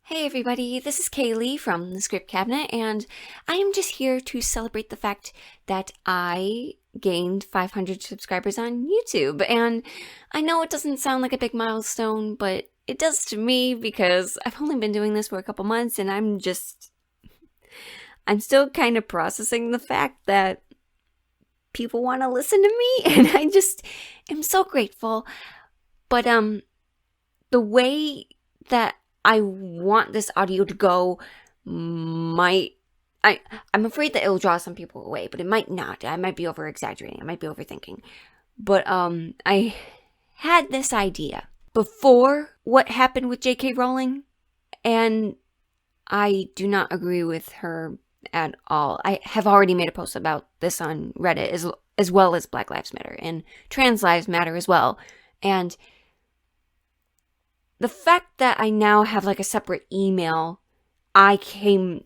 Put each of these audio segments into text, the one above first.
Hey everybody, this is Kaylee from TheScriptCabinet, and I am just here to celebrate the fact that I gained 500 subscribers on YouTube. And I know it doesn't sound like a big milestone, but it does to me because I've only been doing this for a couple months and I'm still kind of processing the fact that people want to listen to me, and I just am so grateful. But the way that I want this audio to go I'm afraid that it'll draw some people away, but it might not. I might be over exaggerating. I might be overthinking. But I had this idea before what happened with J.K. Rowling, and I do not agree with her at all. I have already made a post about this on Reddit as well as Black Lives Matter and Trans Lives Matter as well. And the fact that I now have like a separate email, the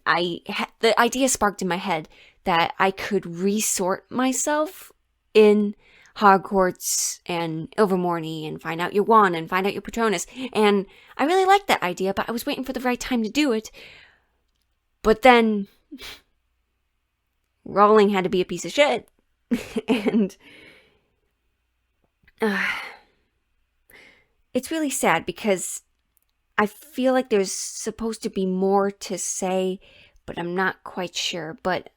idea sparked in my head that I could resort myself in Hogwarts and Ilvermorny and find out your wand and find out your Patronus. And I really liked that idea, but I was waiting for the right time to do it. But then Rowling had to be a piece of shit. And it's really sad because I feel like there's supposed to be more to say, but I'm not quite sure. But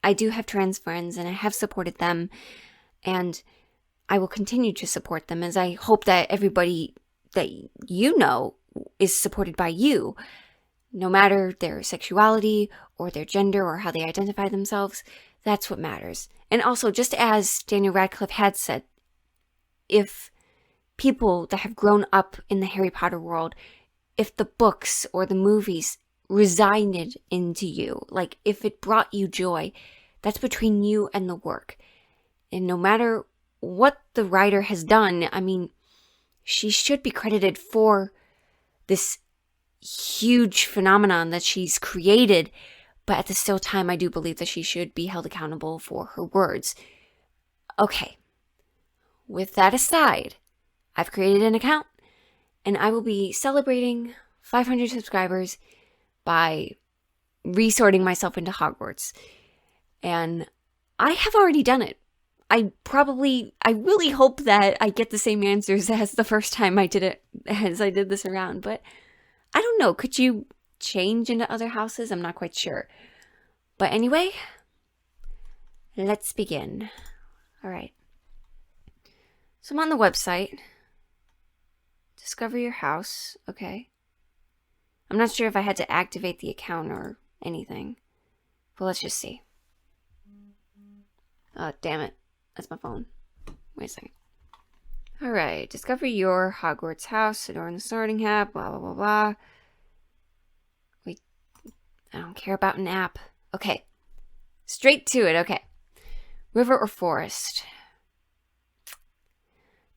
I do have trans friends and I have supported them, and I will continue to support them, as I hope that everybody that you know is supported by you, no matter their sexuality or their gender or how they identify themselves. That's what matters. And also, just as Daniel Radcliffe had said, if people that have grown up in the Harry Potter world, if the books or the movies resided into you, like if it brought you joy, that's between you and the work. And no matter what the writer has done, I mean, she should be credited for this huge phenomenon that she's created, but at the still time, I do believe that she should be held accountable for her words. Okay, with that aside, I've created an account, and I will be celebrating 500 subscribers by resorting myself into Hogwarts. And I have already done it. I really hope that I get the same answers as the first time I did it, as I did this around. But I don't know. Could you change into other houses? I'm not quite sure. But anyway, let's begin. All right. So I'm on the website. Discover your house. Okay. I'm not sure if I had to activate the account or anything. But let's just see. Oh, damn it. That's my phone. Wait a second. Alright. Discover your Hogwarts house. Adorn the sorting hat. Blah, blah, blah, blah. Wait. I don't care about an app. Okay. Straight to it. Okay. River or forest?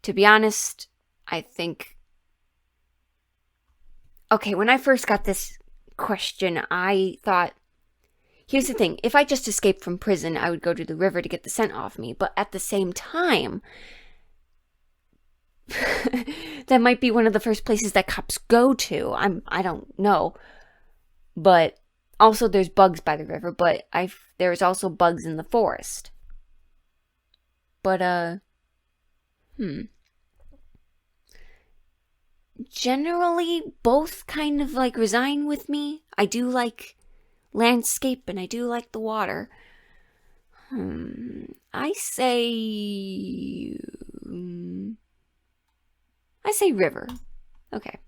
To be honest, I think... Okay, when I first got this question, I thought, here's the thing. If I just escaped from prison, I would go to the river to get the scent off me. But at the same time, that might be one of the first places that cops go to. I don't know. But also there's bugs by the river, but there's also bugs in the forest. But, generally, both kind of like resign with me. I do like landscape and I do like the water. I say river. Okay.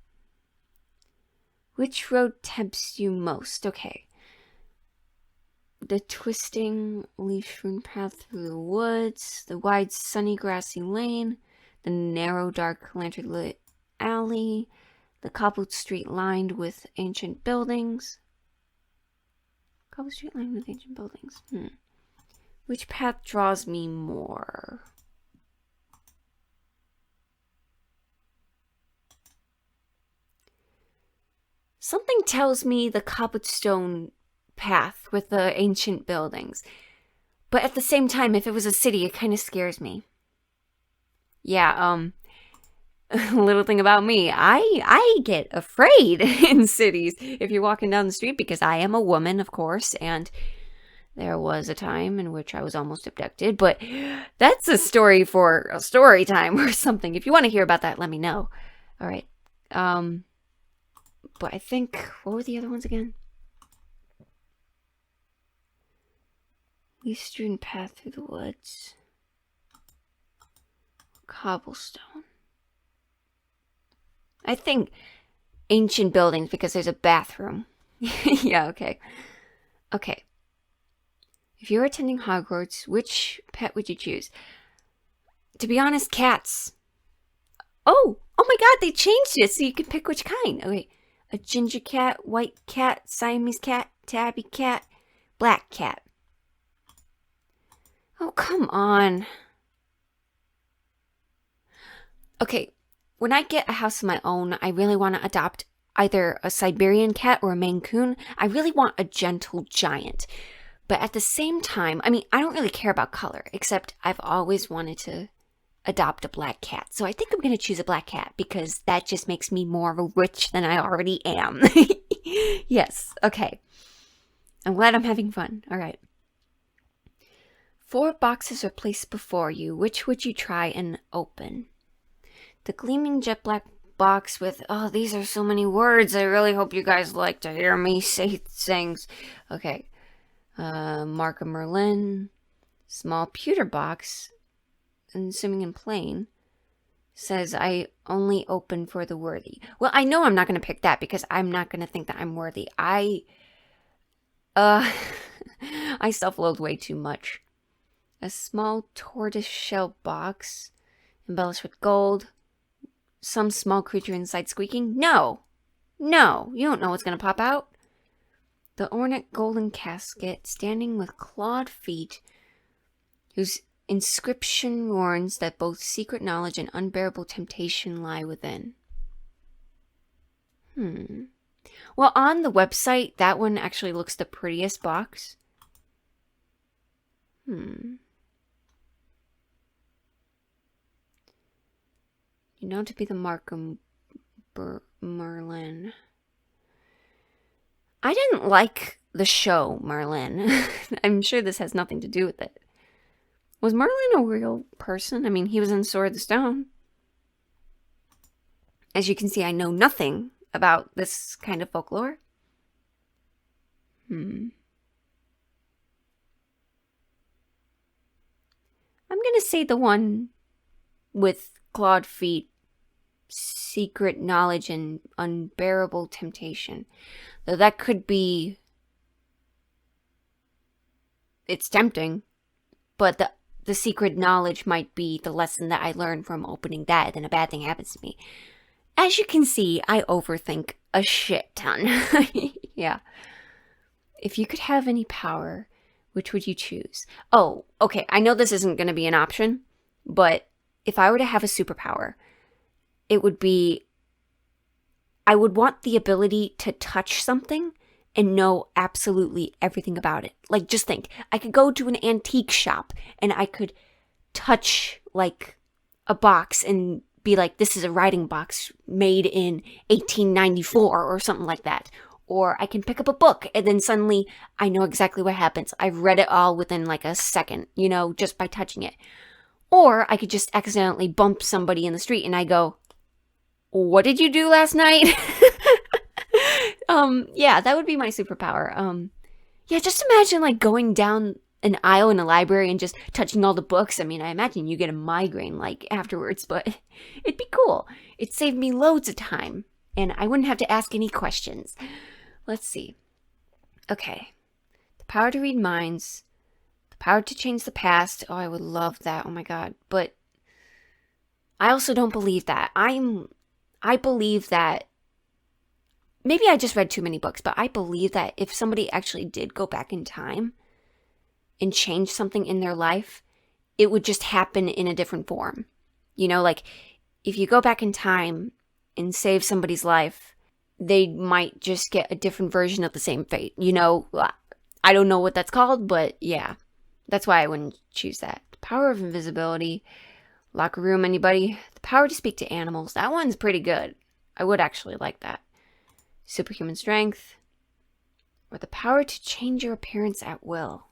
Which road tempts you most? Okay. The twisting leaf-strewn path through the woods, the wide sunny grassy lane, the narrow dark lantern-lit alley, the cobbled street lined with ancient buildings. Cobbled street lined with ancient buildings. Which path draws me more? Something tells me the cobblestone path with the ancient buildings. But at the same time, if it was a city, it kind of scares me. Yeah, little thing about me, I get afraid in cities if you're walking down the street because I am a woman, of course, and there was a time in which I was almost abducted, but that's a story for a story time or something. If you want to hear about that, let me know. All right. But I think, what were the other ones again? Leaf strewn path through the woods. Cobblestone. I think ancient buildings because there's a bathroom. Yeah, okay. Okay. If you're attending Hogwarts, which pet would you choose? To be honest, cats. Oh my god, they changed it so you can pick which kind. Okay. A ginger cat, white cat, Siamese cat, tabby cat, black cat. Oh, come on. Okay, when I get a house of my own, I really want to adopt either a Siberian cat or a Maine Coon. I really want a gentle giant. But at the same time, I mean, I don't really care about color, except I've always wanted to adopt a black cat. So I think I'm going to choose a black cat because that just makes me more of a witch than I already am. Yes, okay. I'm glad I'm having fun. All right. 4 boxes are placed before you. Which would you try and open? The gleaming jet black box with, oh, these are so many words. I really hope you guys like to hear me say things. Okay. Mark of Merlin. Small pewter box. And assuming in plain. Says, I only open for the worthy. Well, I know I'm not going to pick that because I'm not going to think that I'm worthy. I self-loathe way too much. A small tortoise-shell box. Embellished with gold. Some small creature inside squeaking? No! No! You don't know what's going to pop out. The ornate golden casket, standing with clawed feet, whose inscription warns that both secret knowledge and unbearable temptation lie within. Well, on the website, that one actually looks the prettiest box. You know to be the Mark of Merlin. I didn't like the show, Merlin. I'm sure this has nothing to do with it. Was Merlin a real person? I mean, he was in Sword of the Stone. As you can see, I know nothing about this kind of folklore. I'm going to say the one with clawed feet, secret knowledge, and unbearable temptation. Though that could be... It's tempting, but the secret knowledge might be the lesson that I learned from opening that, and a bad thing happens to me. As you can see, I overthink a shit ton. Yeah. If you could have any power, which would you choose? Oh, okay, I know this isn't going to be an option, but if I were to have a superpower, it would be... I would want the ability to touch something and know absolutely everything about it. Like, just think, I could go to an antique shop and I could touch, like, a box and be like, this is a writing box made in 1894 or something like that. Or I can pick up a book and then suddenly I know exactly what happens. I've read it all within like a second, you know, just by touching it. Or I could just accidentally bump somebody in the street and I go, what did you do last night? Yeah, that would be my superpower. Yeah, just imagine like going down an aisle in a library and just touching all the books. I mean, I imagine you get a migraine like afterwards, but it'd be cool. It'd save me loads of time and I wouldn't have to ask any questions. Let's see. Okay. The power to read minds. The power to change the past. Oh, I would love that. Oh my god. But I also don't believe that. I believe that, maybe I just read too many books, but I believe that if somebody actually did go back in time and change something in their life, it would just happen in a different form. You know, like if you go back in time and save somebody's life, they might just get a different version of the same fate. You know, I don't know what that's called, but yeah, that's why I wouldn't choose that. The power of invisibility. Locker room, anybody? The power to speak to animals. That one's pretty good. I would actually like that. Superhuman strength. Or the power to change your appearance at will.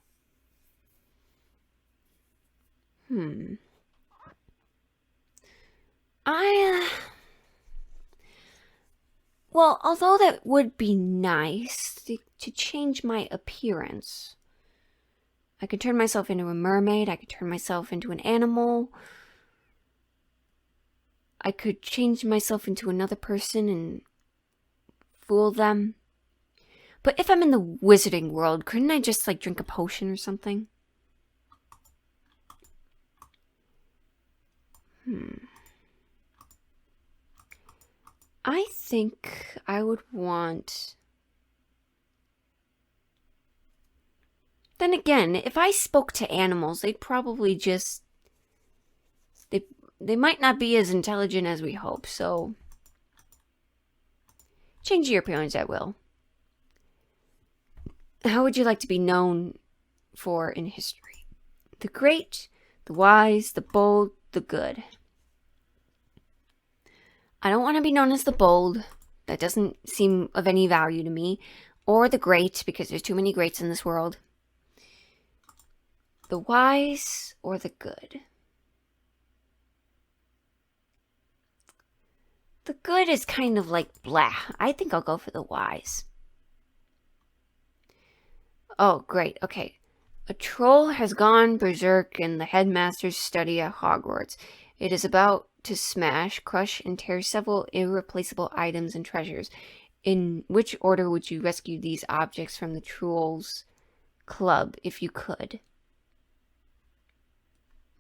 Well, although that would be nice to change my appearance. I could turn myself into a mermaid. I could turn myself into an animal. I could change myself into another person and fool them. But if I'm in the wizarding world, couldn't I just, like, drink a potion or something? I think I would want... Then again, if I spoke to animals, they'd probably just... They might not be as intelligent as we hope, so... Change your appearance at will. How would you like to be known for in history? The great, the wise, the bold, the good. I don't want to be known as the bold. That doesn't seem of any value to me. Or the great, because there's too many greats in this world. The wise or the good? The good is kind of like blah. I think I'll go for the wise. Oh, great. Okay. A troll has gone berserk in the headmaster's study at Hogwarts. It is about to smash, crush, and tear several irreplaceable items and treasures. In which order would you rescue these objects from the troll's club if you could?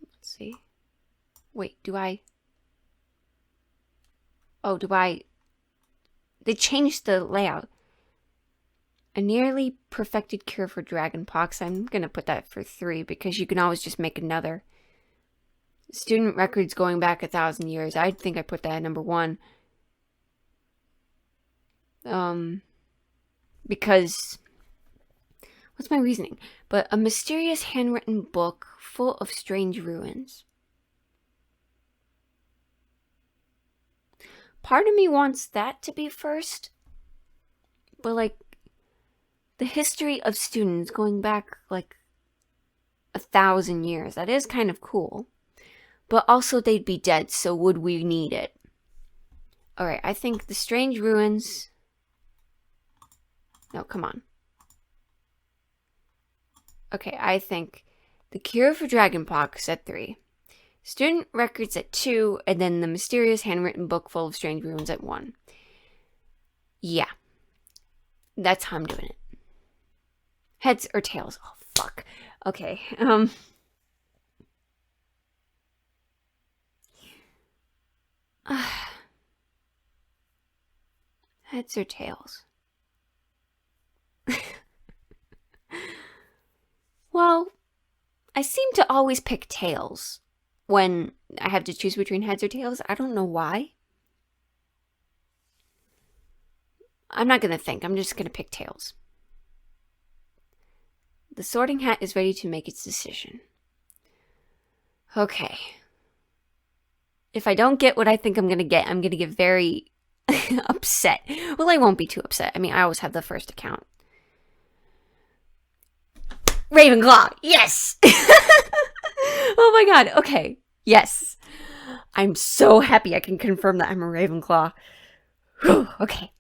Let's see. Wait, do I... Oh, do I... They changed the layout. A nearly perfected cure for dragonpox. I'm going to put that for 3 because you can always just make another. Student records going back 1,000 years. I think I put that at number 1. Because... What's my reasoning? But a mysterious handwritten book full of strange ruins. Part of me wants that to be first. But, like, the history of students going back, like, 1,000 years. That is kind of cool. But also they'd be dead, so would we need it? Alright, I think the strange ruins... No, come on. Okay, I think the cure for dragonpox at 3. Student records at 2, and then the mysterious handwritten book full of strange ruins at 1. Yeah. That's how I'm doing it. Heads or tails? Oh, fuck. Okay, Heads or tails? Well, I seem to always pick tails when I have to choose between heads or tails. I don't know why. I'm not going to think. I'm just going to pick tails. The sorting hat is ready to make its decision. Okay. If I don't get what I think I'm going to get, I'm going to get very upset. Well, I won't be too upset. I mean, I always have the first account. Ravenclaw! Yes! Oh my god, okay. Yes. I'm so happy I can confirm that I'm a Ravenclaw. Whew, okay.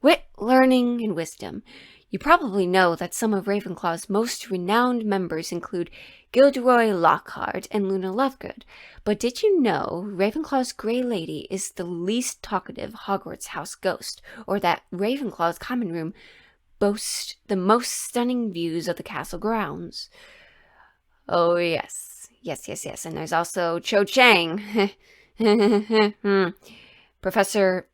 Wit, learning, and wisdom. You probably know that some of Ravenclaw's most renowned members include Gilderoy Lockhart and Luna Lovegood. But did you know Ravenclaw's Grey Lady is the least talkative Hogwarts house ghost, or that Ravenclaw's common room boasts the most stunning views of the castle grounds? Oh, yes. Yes. And there's also Cho Chang. Professor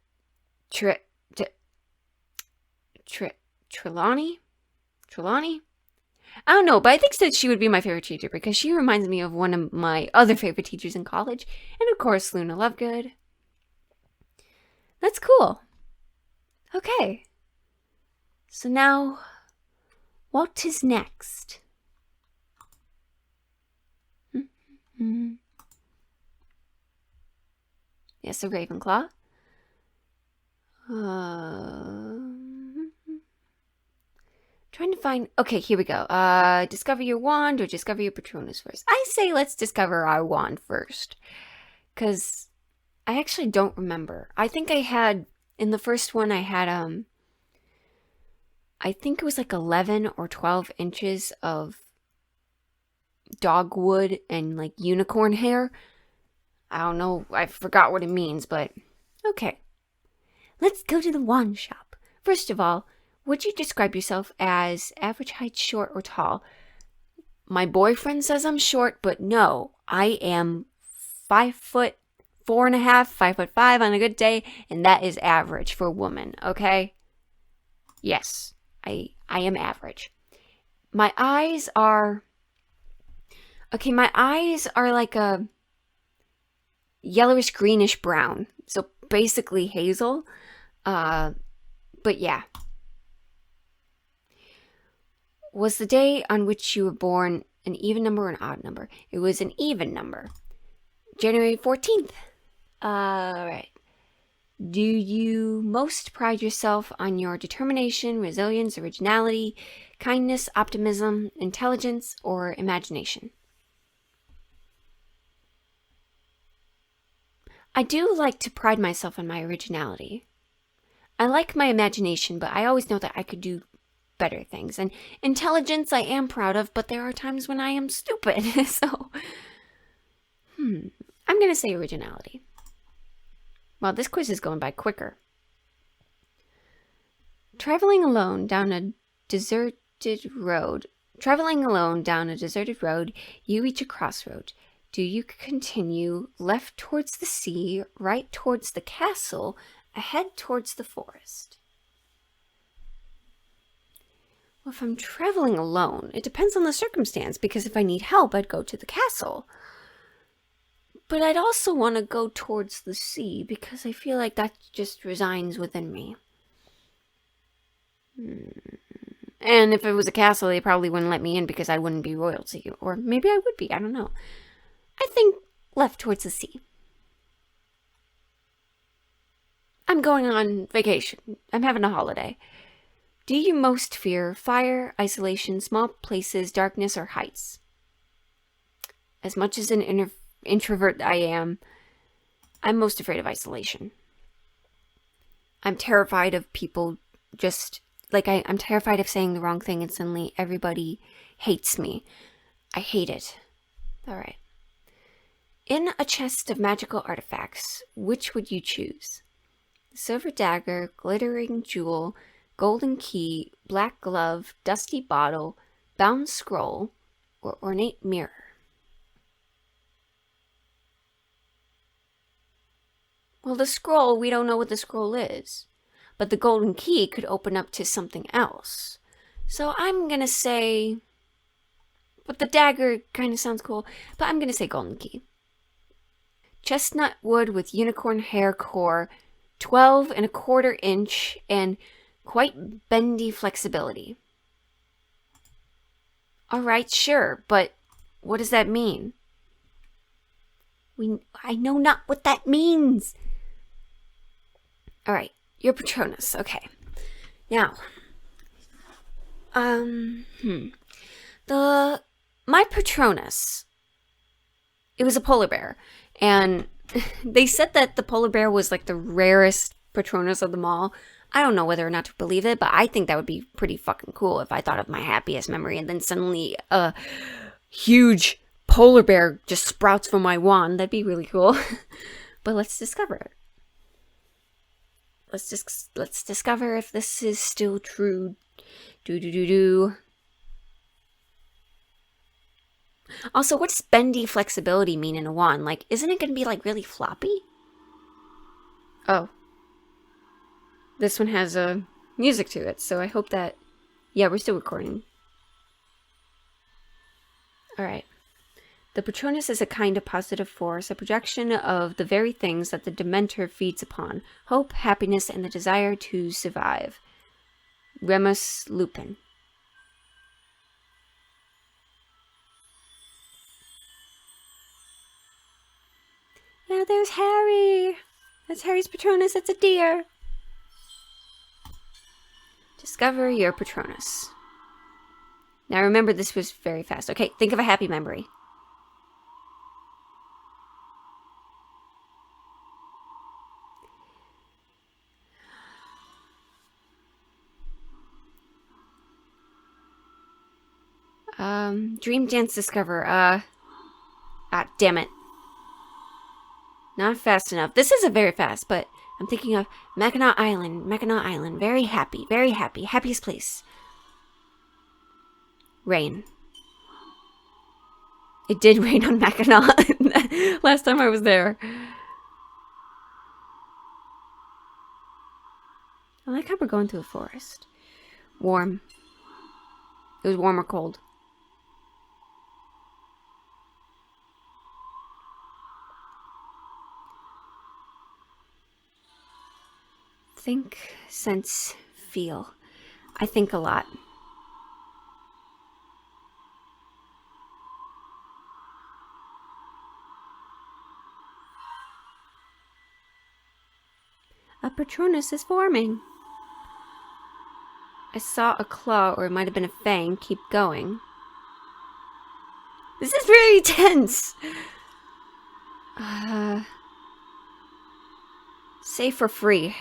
Trelawney? I don't know, but I think that she would be my favorite teacher because she reminds me of one of my other favorite teachers in college. And of course, Luna Lovegood. That's cool. Okay. So now, what is next? Yes, a Ravenclaw. Trying to find... Okay, here we go. Discover your wand or discover your Patronus first. I say let's discover our wand first. Because I actually don't remember. I think I had... In the first one, I had, I think it was like 11 or 12 inches of dogwood and like unicorn hair. I don't know. I forgot what it means, but... Okay. Let's go to the wand shop. First of all, would you describe yourself as average height, short, or tall? My boyfriend says I'm short, but no, I am 5'4.5", 5'5" on a good day, and that is average for a woman, okay? Yes, I am average. My eyes are... Okay, my eyes are like a yellowish greenish brown, so basically hazel. But yeah. Was the day on which you were born an even number or an odd number? It was an even number. January 14th. Alright. Do you most pride yourself on your determination, resilience, originality, kindness, optimism, intelligence, or imagination? I do like to pride myself on my originality. I like my imagination, but I always know that I could do better things. And intelligence I am proud of, but there are times when I am stupid. So, I'm going to say originality. Well, this quiz is going by quicker. Traveling alone down a deserted road, you reach a crossroad. Do you continue left towards the sea, right towards the castle, ahead towards the forest? Well, if I'm traveling alone, it depends on the circumstance, because if I need help, I'd go to the castle. But I'd also want to go towards the sea, because I feel like that just resides within me. And if it was a castle, they probably wouldn't let me in because I wouldn't be royalty. Or maybe I would be, I don't know. I think left towards the sea. I'm going on vacation. I'm having a holiday. Do you most fear fire, isolation, small places, darkness, or heights? As much as an introvert I am, I'm most afraid of isolation. I'm terrified of people just... Like, I'm terrified of saying the wrong thing and suddenly everybody hates me. I hate it. Alright. In a chest of magical artifacts, which would you choose? Silver dagger, glittering jewel, golden key, black glove, dusty bottle, bound scroll, or ornate mirror? Well, the scroll, we don't know what the scroll is. But the golden key could open up to something else. So I'm going to say... But the dagger kind of sounds cool. But I'm going to say golden key. Chestnut wood with unicorn hair core, 12¼ inch, and quite bendy flexibility. Alright, sure, but what does that mean? I know not what that means. Alright. Your Patronus, okay. Now, my Patronus, it was a polar bear, and they said that the polar bear was like the rarest Patronus of them all. I don't know whether or not to believe it, but I think that would be pretty fucking cool if I thought of my happiest memory and then suddenly a huge polar bear just sprouts from my wand. That'd be really cool. But let's discover it. Let's discover if this is still true. Also, what does bendy flexibility mean in a wand? Like, isn't it going to be like really floppy? Oh. This one has music to it, so I hope that... Yeah, we're still recording. Alright. The Patronus is a kind of positive force, a projection of the very things that the Dementor feeds upon. Hope, happiness, and the desire to survive. Remus Lupin. Now there's Harry! That's Harry's Patronus. It's a deer. Discover your Patronus. Now remember, this was very fast. Okay, think of a happy memory. Dream dance discover. Damn it. Not fast enough. This isn't very fast, but I'm thinking of Mackinac Island. Mackinac Island. Very happy. Very happy. Happiest place. Rain. It did rain on Mackinac last time I was there. I like how we're going through a forest. Warm. It was warm or cold. Think, sense, feel. I think a lot. A Patronus is forming. I saw a claw, or it might have been a fang. Keep going. This is very tense. Safe for free.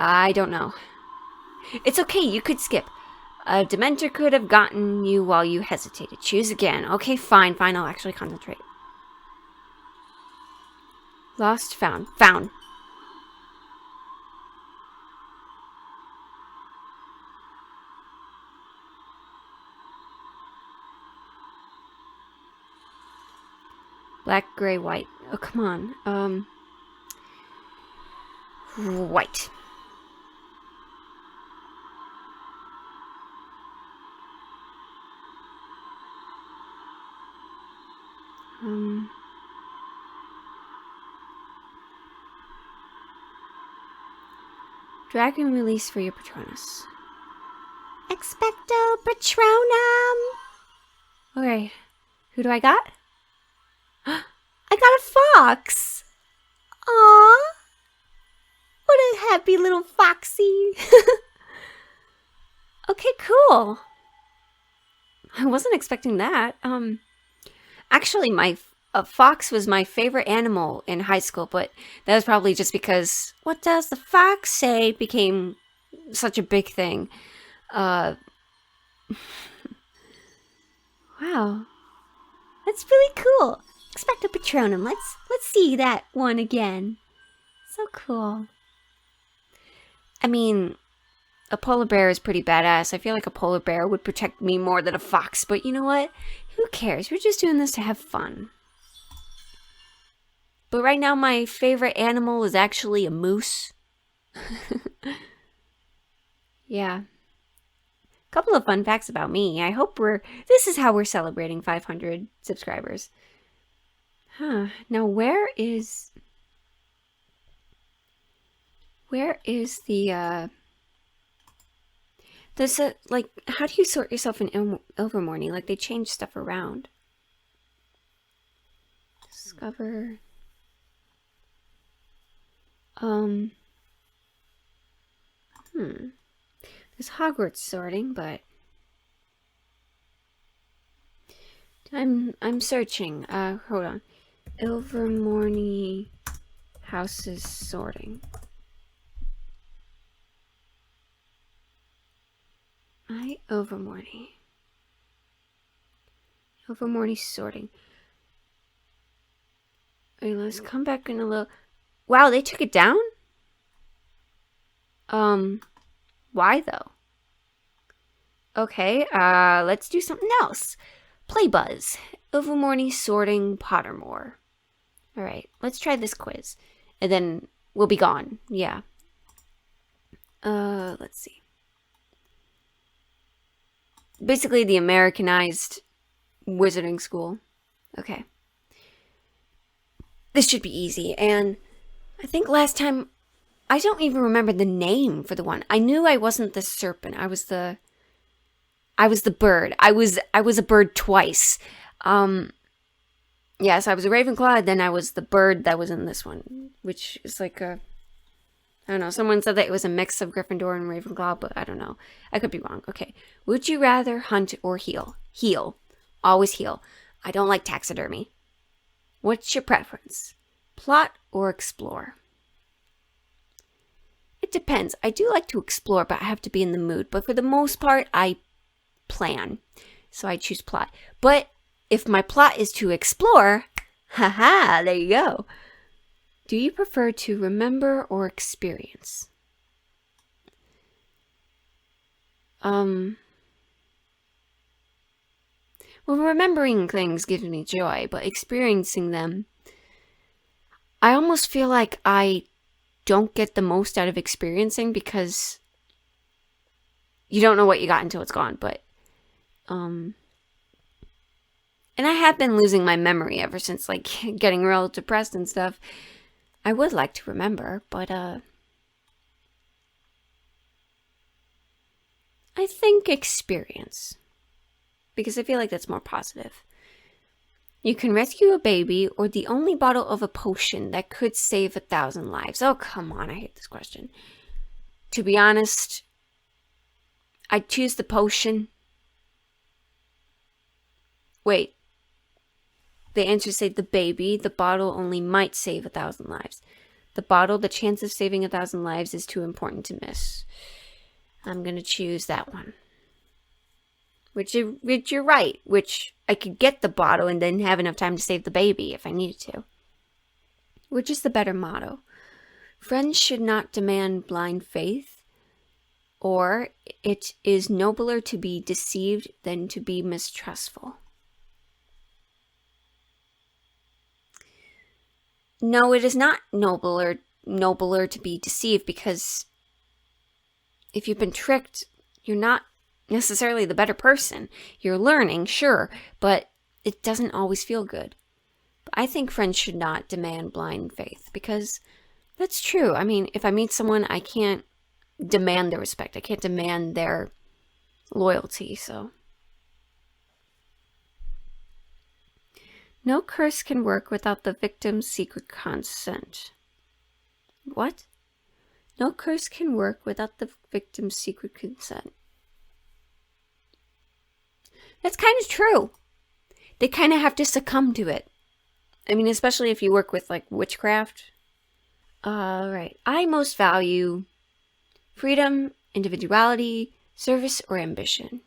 I don't know. It's okay, you could skip. A Dementor could have gotten you while you hesitated. Choose again. Okay, fine, I'll actually concentrate. Lost, found. Found. Black, gray, white. Oh, come on. White. Dragon release for your Patronus. Expecto Patronum! Okay, who do I got? I got a fox! Aww! What a happy little foxy! Okay, cool. I wasn't expecting that. Actually, a fox was my favorite animal in high school, but that was probably just because "What does the fox say?" became such a big thing. Wow. That's really cool. Expecto Patronum. Let's see that one again. So cool. I mean, a polar bear is pretty badass. I feel like a polar bear would protect me more than a fox, but you know what? Who cares? We're just doing this to have fun. But right now, my favorite animal is actually a moose. Yeah. Couple of fun facts about me. I hope this is how we're celebrating 500 subscribers. Now where is the, like, how do you sort yourself in Overmorning? Like, they change stuff around. Discover. There's Hogwarts sorting, but I'm searching. Hold on. Ilvermorny houses sorting. Overmorny sorting. Okay, let's come back in a little. Wow, they took it down? Why though? Okay, let's do something else. Play Buzz. Overmorny sorting Pottermore. Alright, let's try this quiz. And then we'll be gone. Yeah. Let's see. Basically the Americanized wizarding school. Okay. This should be easy. And I think last time, I don't even remember the name for the one. I knew I wasn't the serpent. I was the bird. I was a bird twice. Yes, I was a Ravenclaw, then I was the bird that was in this one, which is like a, I don't know, someone said that it was a mix of Gryffindor and Ravenclaw, but I don't know. I could be wrong. Okay. Would you rather hunt or heal? Heal. Always heal. I don't like taxidermy. What's your preference? Plot or explore? It depends. I do like to explore, but I have to be in the mood. But for the most part, I plan. So I choose plot. But if my plot is to explore, haha, there you go. Do you prefer to remember or experience? Well, remembering things gives me joy, but experiencing them, I almost feel like I don't get the most out of experiencing because you don't know what you got until it's gone. But, and I have been losing my memory ever since, like, getting real depressed and stuff. I would like to remember, but, I think experience. Because I feel like that's more positive. You can rescue a baby or the only bottle of a potion that could save 1,000 lives. Oh, come on. I hate this question. To be honest, I'd choose the potion. Wait. The answers say the baby. The bottle only might save 1,000 lives. The bottle, the chance of saving 1,000 lives is too important to miss. I'm going to choose that one. Which you're right. Which I could get the bottle and then have enough time to save the baby if I needed to. Which is the better motto? Friends should not demand blind faith, or it is nobler to be deceived than to be mistrustful. No, it is not nobler to be deceived, because if you've been tricked, you're not necessarily the better person. You're learning, sure, but it doesn't always feel good. But I think friends should not demand blind faith, because that's true. I mean, if I meet someone, I can't demand their respect. I can't demand their loyalty, so. No curse can work without the victim's secret consent. What? No curse can work without the victim's secret consent. That's kind of true. They kind of have to succumb to it. I mean, especially if you work with, like, witchcraft. Right. I most value freedom, individuality, service, or ambition.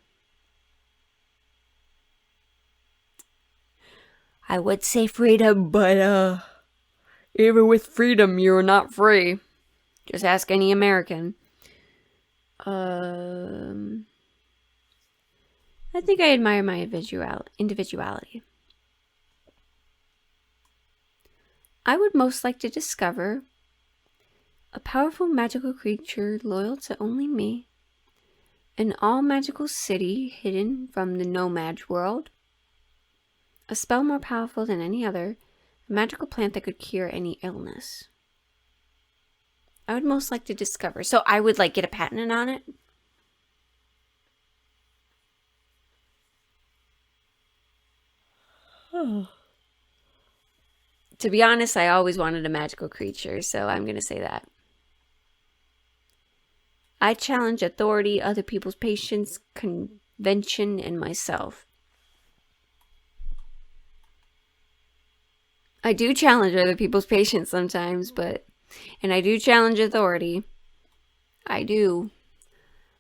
I would say freedom, but, even with freedom, you're not free. Just ask any American. I think I admire my individuality. I would most like to discover a powerful magical creature loyal to only me, an all-magical city hidden from the nomad world, a spell more powerful than any other, a magical plant that could cure any illness. I would most like to discover. So I would, like, get a patent on it. To be honest, I always wanted a magical creature, so I'm going to say that. I challenge authority, other people's patience, convention, and myself. I do challenge other people's patience sometimes, and I do challenge authority. I do.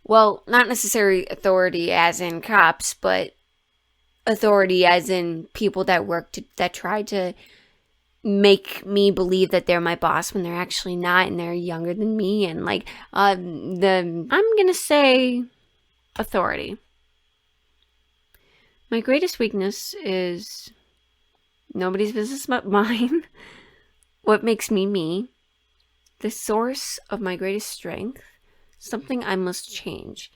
Well, not necessarily authority as in cops, but authority as in people that try to make me believe that they're my boss when they're actually not, and they're younger than me, and like I'm gonna say authority. My greatest weakness is nobody's business but mine. What makes me me? The source of my greatest strength? Something I must change.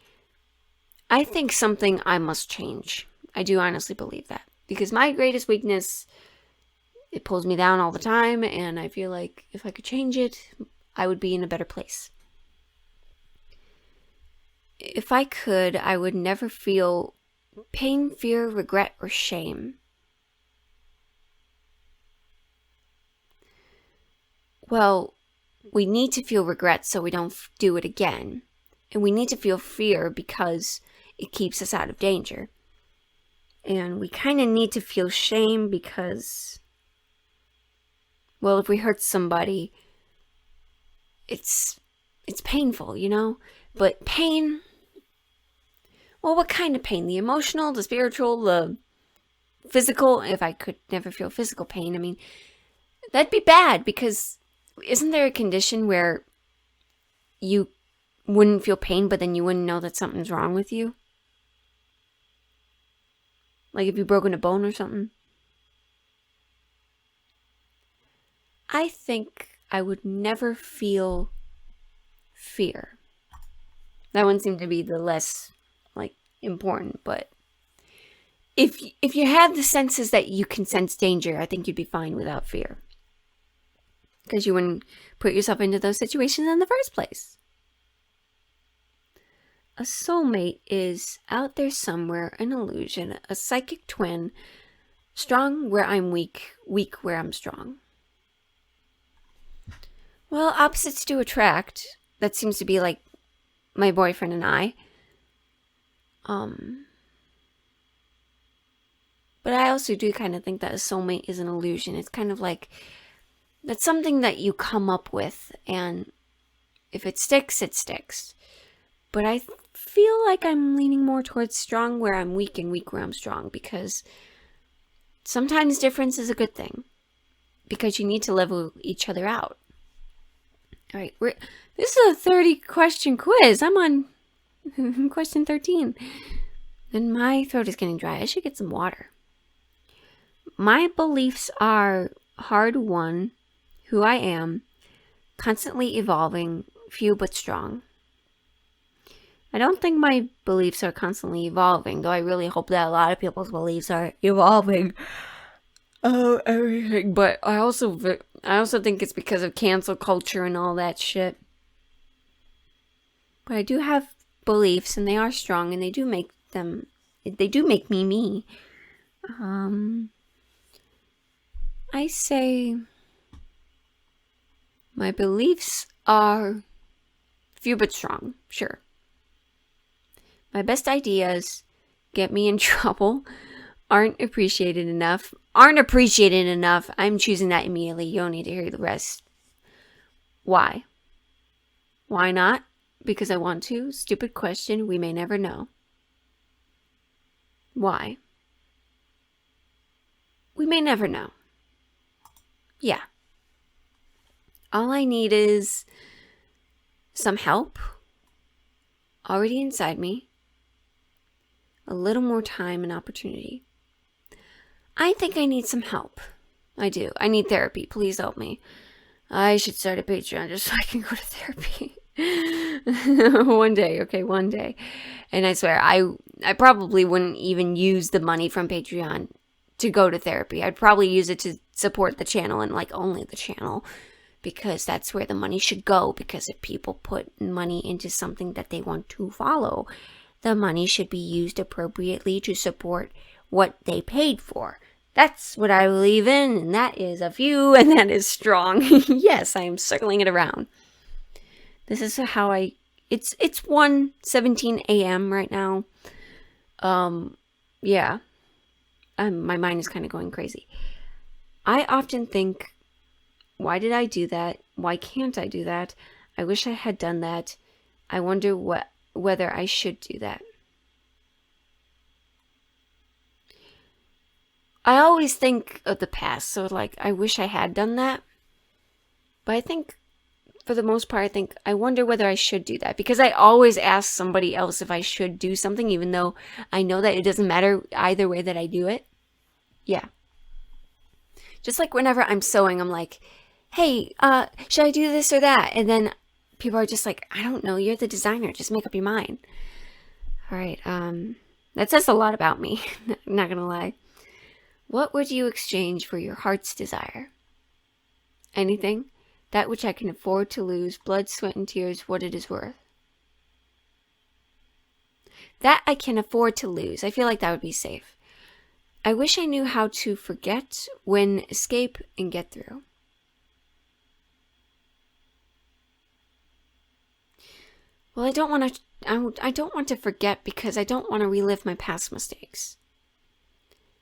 I think something I must change. I do honestly believe that. Because my greatest weakness, it pulls me down all the time, and I feel like if I could change it, I would be in a better place. If I could, I would never feel pain, fear, regret, or shame. Well, we need to feel regret so we don't do it again. And we need to feel fear because it keeps us out of danger. And we kind of need to feel shame because, well, if we hurt somebody, it's painful, you know? But pain, well, what kind of pain? The emotional, the spiritual, the physical? If I could never feel physical pain, I mean, that'd be bad because isn't there a condition where you wouldn't feel pain, but then you wouldn't know that something's wrong with you? Like if you've broken a bone or something? I think I would never feel fear. That one seemed to be the less, important, but if you have the senses that you can sense danger, I think you'd be fine without fear. Because you wouldn't put yourself into those situations in the first place. A soulmate is out there somewhere, an illusion, a psychic twin, strong where I'm weak, weak where I'm strong. Well, opposites do attract. That seems to be like my boyfriend and I. But I also do kind of think that a soulmate is an illusion. It's kind of like, that's something that you come up with, and if it sticks, it sticks. But I feel like I'm leaning more towards strong where I'm weak and weak where I'm strong, because sometimes difference is a good thing, because you need to level each other out. All right, this is a 30-question quiz. I'm on question 13. And my throat is getting dry. I should get some water. My beliefs are hard won, who I am, constantly evolving, few but strong. I don't think my beliefs are constantly evolving, though I really hope that a lot of people's beliefs are evolving. Oh, everything. But I also think it's because of cancel culture and all that shit. But I do have beliefs, and they are strong, and they do make me me. I say my beliefs are few but strong, sure. My best ideas get me in trouble, aren't appreciated enough. I'm choosing that immediately. You don't need to hear the rest. Why? Why not? Because I want to. Stupid question. We may never know. Why? We may never know. Yeah. All I need is some help already inside me, a little more time and opportunity. I think I need some help. I do. I need therapy. Please help me. I should start a Patreon just so I can go to therapy. One day, okay, one day. And I swear, I probably wouldn't even use the money from Patreon to go to therapy. I'd probably use it to support the channel and only the channel, because that's where the money should go. Because if people put money into something that they want to follow, the money should be used appropriately to support what they paid for. That's what I believe in, and that is a few, and that is strong. Yes, I am circling it around. This is how it's 1:17 a.m. right now. Yeah. My mind is kind of going crazy. I often think, why did I do that? Why can't I do that? I wish I had done that. I wonder whether I should do that. I always think of the past, so I wish I had done that. But I think, for the most part, I wonder whether I should do that. Because I always ask somebody else if I should do something, even though I know that it doesn't matter either way that I do it. Yeah. Just like whenever I'm sewing, I'm like, hey, should I do this or that? And then people are just like, I don't know, you're the designer, just make up your mind. All right, that says a lot about me, I'm not gonna lie. What would you exchange for your heart's desire? Anything? That which I can afford to lose, blood, sweat, and tears, what it is worth. That I can afford to lose. I feel like that would be safe. I wish I knew how to forget, win, escape, and get through. Well, I don't want to. I don't want to forget because I don't want to relive my past mistakes.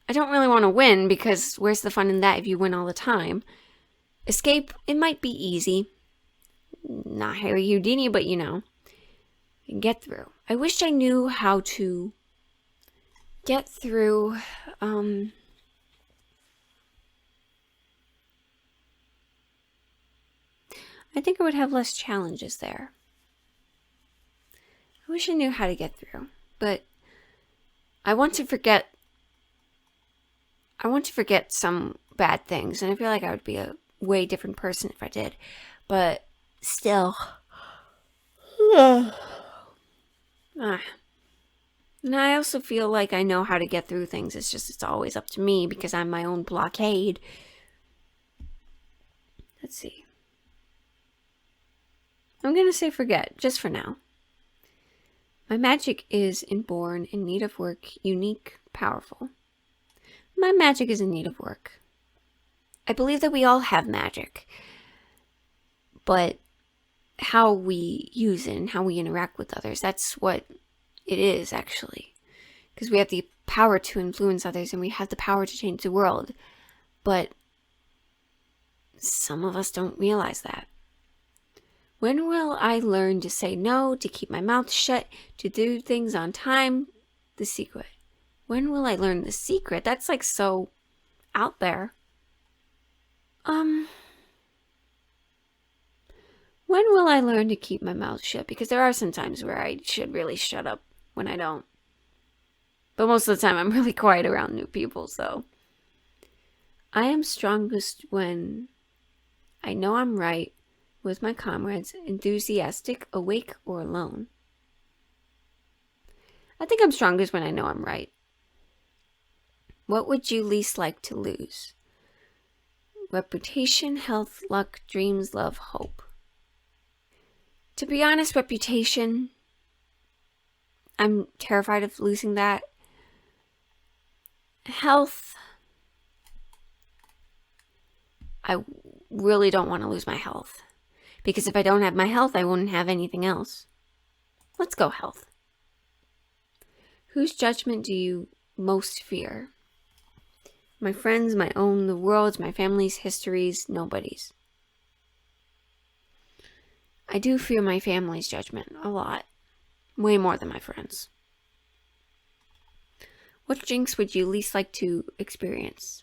I don't really want to win because where's the fun in that if you win all the time? Escape, it might be easy. Not Harry Houdini, but you know. Get through. I wish I knew how to get through. I think I would have less challenges there. I wish I knew how to get through, but I want to forget some bad things, and I feel like I would be a way different person if I did, but still. And I also feel like I know how to get through things. It's just, it's always up to me because I'm my own blockade. Let's see. I'm going to say forget, just for now. My magic is inborn, in need of work, unique, powerful. My magic is in need of work. I believe that we all have magic, but how we use it and how we interact with others, that's what it is, actually. Because we have the power to influence others and we have the power to change the world, but some of us don't realize that. When will I learn to say no, to keep my mouth shut, to do things on time? The secret. When will I learn the secret? That's like so out there. When will I learn to keep my mouth shut? Because there are some times where I should really shut up when I don't. But most of the time I'm really quiet around new people, so. I am strongest when I know I'm right, with my comrades, enthusiastic, awake, or alone. I think I'm strongest when I know I'm right. What would you least like to lose? Reputation, health, luck, dreams, love, hope. To be honest, reputation, I'm terrified of losing that. Health, I really don't want to lose my health. Because if I don't have my health, I wouldn't have anything else. Let's go health. Whose judgment do you most fear? My friends, my own, the world's, my family's, histories, nobody's. I do fear my family's judgment a lot. Way more than my friends. What jinx would you least like to experience?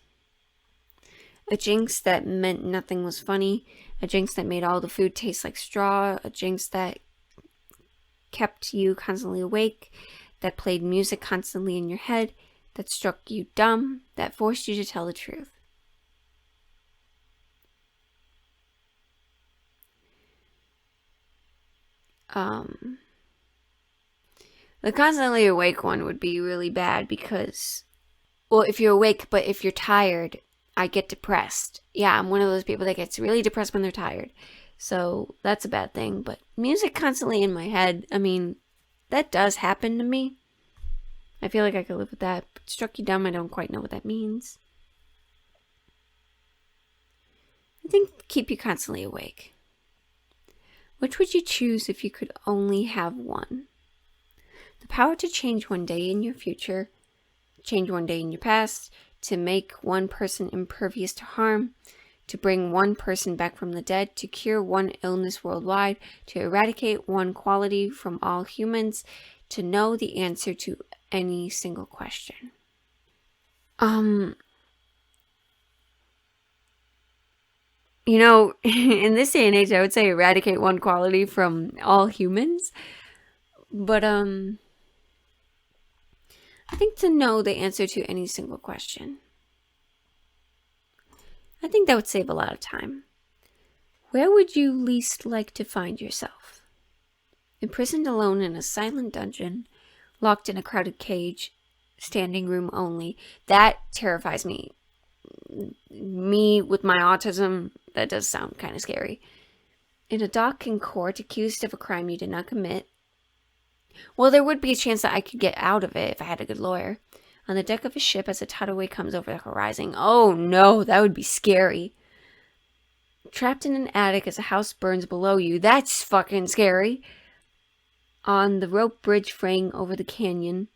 A jinx that meant nothing was funny. A jinx that made all the food taste like straw. A jinx that kept you constantly awake. That played music constantly in your head. That struck you dumb. That forced you to tell the truth. The constantly awake one would be really bad because, well, if you're awake, but if you're tired, I get depressed. Yeah, I'm one of those people that gets really depressed when they're tired. So that's a bad thing. But music constantly in my head, I mean, that does happen to me. I feel like I could live with that. But struck you dumb, I don't quite know what that means. I think keep you constantly awake. Which would you choose if you could only have one? The power to change one day in your future, change one day in your past, to make one person impervious to harm, to bring one person back from the dead, to cure one illness worldwide, to eradicate one quality from all humans, to know the answer to any single question. You know, in this day and age, I would say eradicate one quality from all humans. But, I think to know the answer to any single question. I think that would save a lot of time. Where would you least like to find yourself? Imprisoned alone in a silent dungeon, locked in a crowded cage, standing room only. That terrifies me. Me with my autism, that does sound kind of scary. In a dock in court, accused of a crime you did not commit. Well, there would be a chance that I could get out of it if I had a good lawyer. On the deck of a ship as a tidal wave comes over the horizon. Oh no, that would be scary. Trapped in an attic as a house burns below you. That's fucking scary. On the rope bridge fraying over the canyon.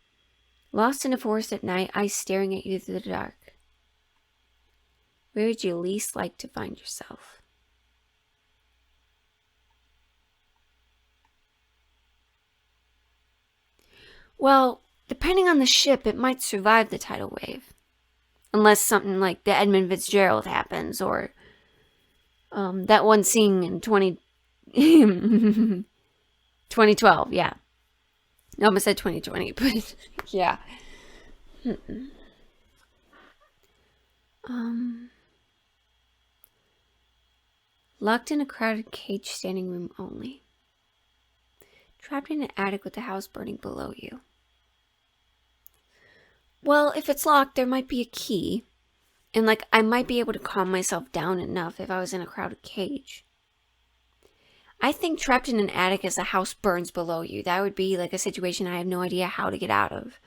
Lost in a forest at night, eyes staring at you through the dark. Where would you least like to find yourself? Well, depending on the ship, it might survive the tidal wave. Unless something like the Edmund Fitzgerald happens, or that one scene in 2012, yeah. I almost said 2020, but yeah. Locked in a crowded cage, standing room only. Trapped in an attic with the house burning below you. Well, if it's locked, there might be a key. And, I might be able to calm myself down enough if I was in a crowded cage. I think trapped in an attic as the house burns below you. That would be, a situation I have no idea how to get out of.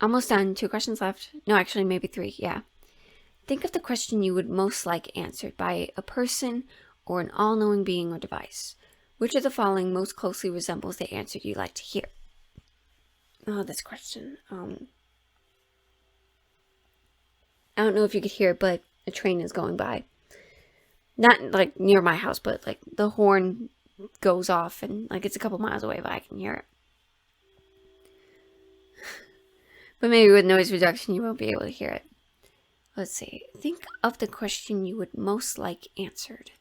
Almost done. 2 questions left. No, actually, maybe 3. Yeah. Think of the question you would most like answered by a person or an all-knowing being or device. Which of the following most closely resembles the answer you'd like to hear? Oh, this question. I don't know if you could hear it, but a train is going by. Not, near my house, but, the horn goes off and, it's a couple miles away, but I can hear it. But maybe with noise reduction, you won't be able to hear it. Let's see. Think of the question you would most like answered.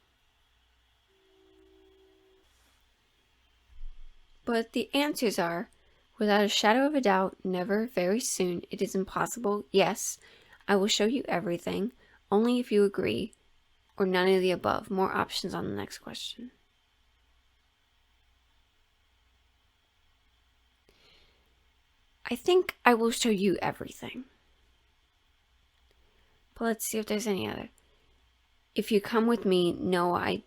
But the answers are, without a shadow of a doubt, never, very soon, it is impossible, yes, I will show you everything, only if you agree, or none of the above. More options on the next question. I think I will show you everything. But let's see if there's any other. If you come with me, no, I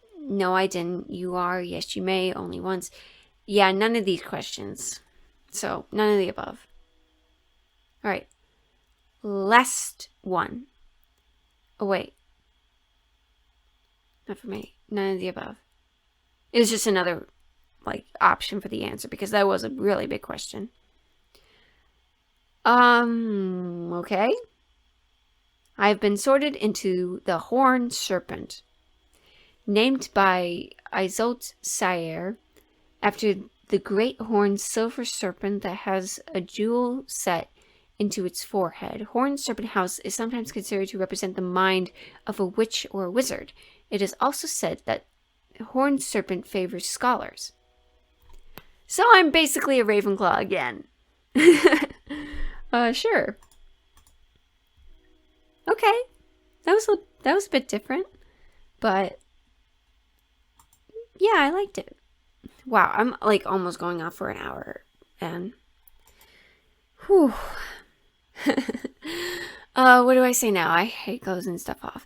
didn't. You are, yes, you may, only once. Yeah, none of these questions. So, none of the above. All right. Last one. Oh, wait. Not for me. None of the above. It was just another, option for the answer, because that was a really big question. Okay. I've been sorted into the horned serpent, named by Isolde Sayer, after the great horned silver serpent that has a jewel set into its forehead. Horned Serpent House is sometimes considered to represent the mind of a witch or a wizard. It is also said that Horned Serpent favors scholars. So I'm basically a Ravenclaw again. Sure. Okay. That was a bit different. But yeah, I liked it. Wow, I'm almost going off for an hour. And whew. What do I say now? I hate closing stuff off.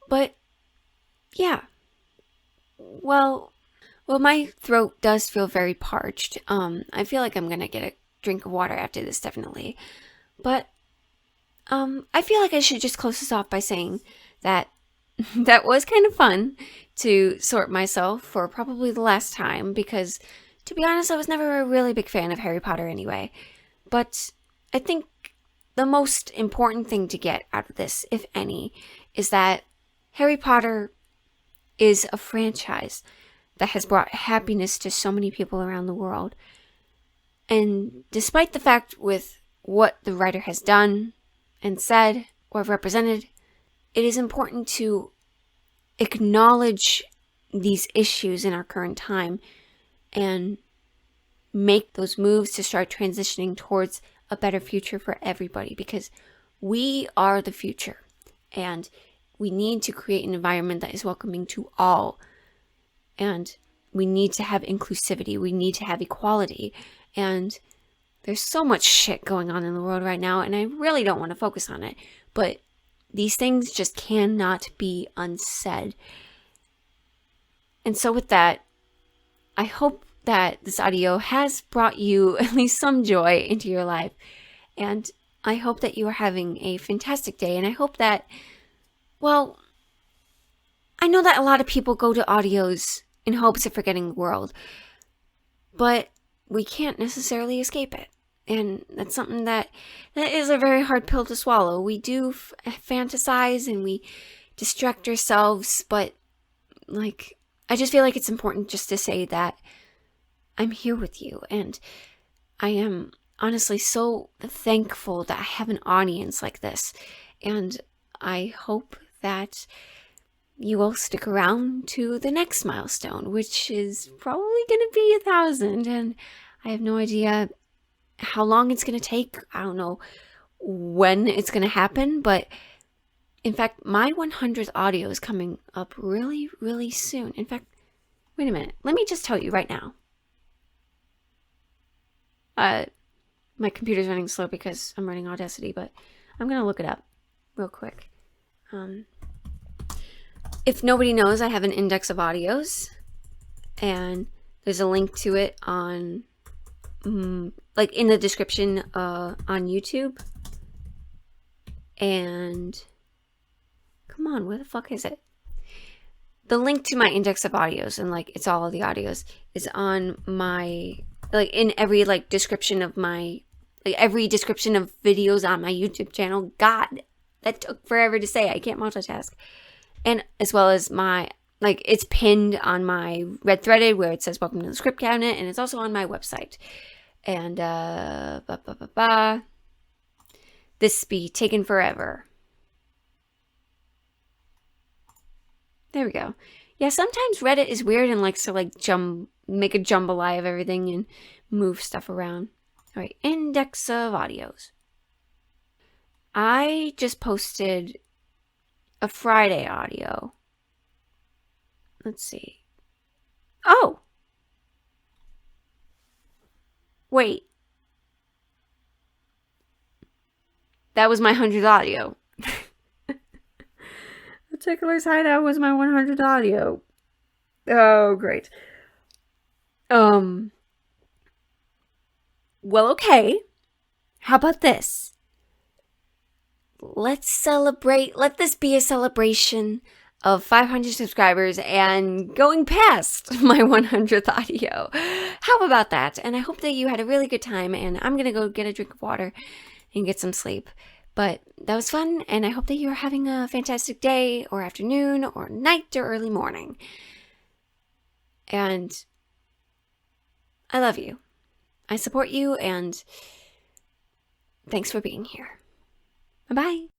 But yeah. Well, my throat does feel very parched. I feel like I'm gonna get a drink of water after this, definitely. But I feel like I should just close this off by saying that that was kind of fun to sort myself for probably the last time, because to be honest, I was never a really big fan of Harry Potter anyway. But I think the most important thing to get out of this, if any, is that Harry Potter is a franchise that has brought happiness to so many people around the world. And despite the fact with what the writer has done and said or represented, it is important to acknowledge these issues in our current time and make those moves to start transitioning towards a better future for everybody, because we are the future and we need to create an environment that is welcoming to all, and we need to have inclusivity, we need to have equality. And there's so much shit going on in the world right now, and I really don't want to focus on it, but these things just cannot be unsaid. And so with that, I hope that this audio has brought you at least some joy into your life. And I hope that you are having a fantastic day. And I hope that, well, I know that a lot of people go to audios in hopes of forgetting the world. but we can't necessarily escape it. And that's something that is a very hard pill to swallow. We do fantasize and we distract ourselves, but like, I just feel like it's important just to say that I'm here with you, and I am honestly so thankful that I have an audience like this, and I hope that you will stick around to the next milestone, which is probably going to be 1,000, and I have no idea how long it's going to take. I don't know when it's going to happen, but in fact, my 100th audio is coming up really, really soon. In fact, wait a minute. Let me just tell you right now. My computer's running slow because I'm running Audacity, but I'm going to look it up real quick. If nobody knows, I have an index of audios, and there's a link to it on, like, in the description on YouTube. And come on, where the fuck is it? The link to my index of audios, and like it's all of the audios, is on my, like, in every like description of my, like every description of videos on my YouTube channel. God, that took forever to say. I can't multitask. And as well as my, like, it's pinned on my red threaded where it says welcome to the script cabinet, and it's also on my website. And this be taken forever. There we go. Yeah, sometimes Reddit is weird and likes to like make a jambalaya of everything and move stuff around. All right, index of audios. I just posted a Friday audio. Let's see. Oh! Wait. That was my 100th audio. Tickler's Hideout was my 100th audio. Oh, great. Well, okay. How about this? Let's celebrate. Let this be a celebration of 500 subscribers and going past my 100th audio. How about that? And I hope that you had a really good time, and I'm going to go get a drink of water and get some sleep. But that was fun, and I hope that you're having a fantastic day, or afternoon, or night, or early morning. And I love you. I support you, and thanks for being here. Bye-bye.